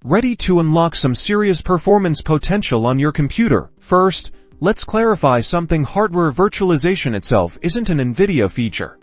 ready to unlock some serious performance potential on your computer. First, let's clarify something: hardware virtualization itself isn't an Nvidia feature.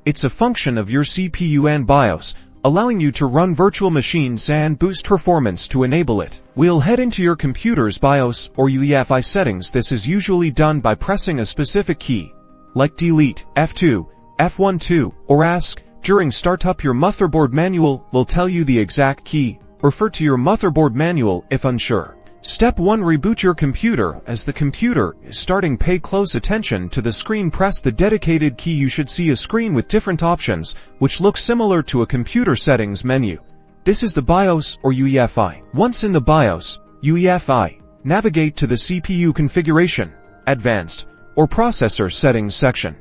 It's a function of your CPU and BIOS, allowing you to run virtual machines and boost performance. To enable it, we'll head into your computer's BIOS or UEFI settings. This is usually done by pressing a specific key, like delete, F2, F12, or ask. During startup, your motherboard manual will tell you the exact key. Refer to your motherboard manual if unsure. Step 1. Reboot your computer. As the computer is starting, pay close attention to the screen. Press the dedicated key. You should see a screen with different options, which look similar to a computer settings menu. This is the BIOS or UEFI. Once in the BIOS, UEFI, navigate to the CPU configuration, advanced, or processor settings section.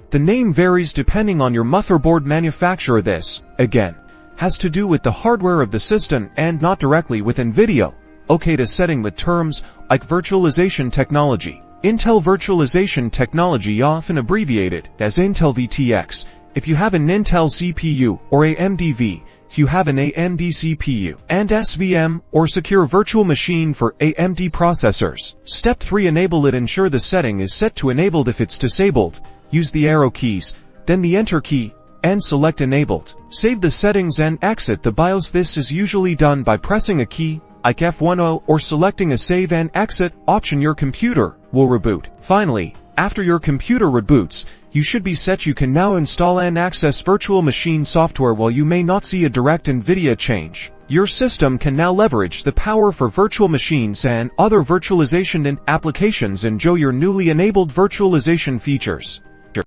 The name varies depending on your motherboard manufacturer. This, again, has to do with the hardware of the system and not directly with Nvidia. OK to setting with terms like virtualization technology. Intel virtualization technology, often abbreviated as Intel VTX. If you have an Intel CPU or AMD V, you have an AMD CPU. And SVM or secure virtual machine for AMD processors. Step 3. Enable it. Ensure the setting is set to enabled. If it's disabled, use the arrow keys, then the enter key, and select enabled. Save the settings and exit the BIOS. This is usually done by pressing a key like F10 or selecting a save and exit option. Your computer will reboot. Finally, after your computer reboots, you should be set. You can now install and access virtual machine software. While you may not see a direct Nvidia change, your system can now leverage the power for virtual machines and other virtualization and applications. Enjoy your newly enabled virtualization features.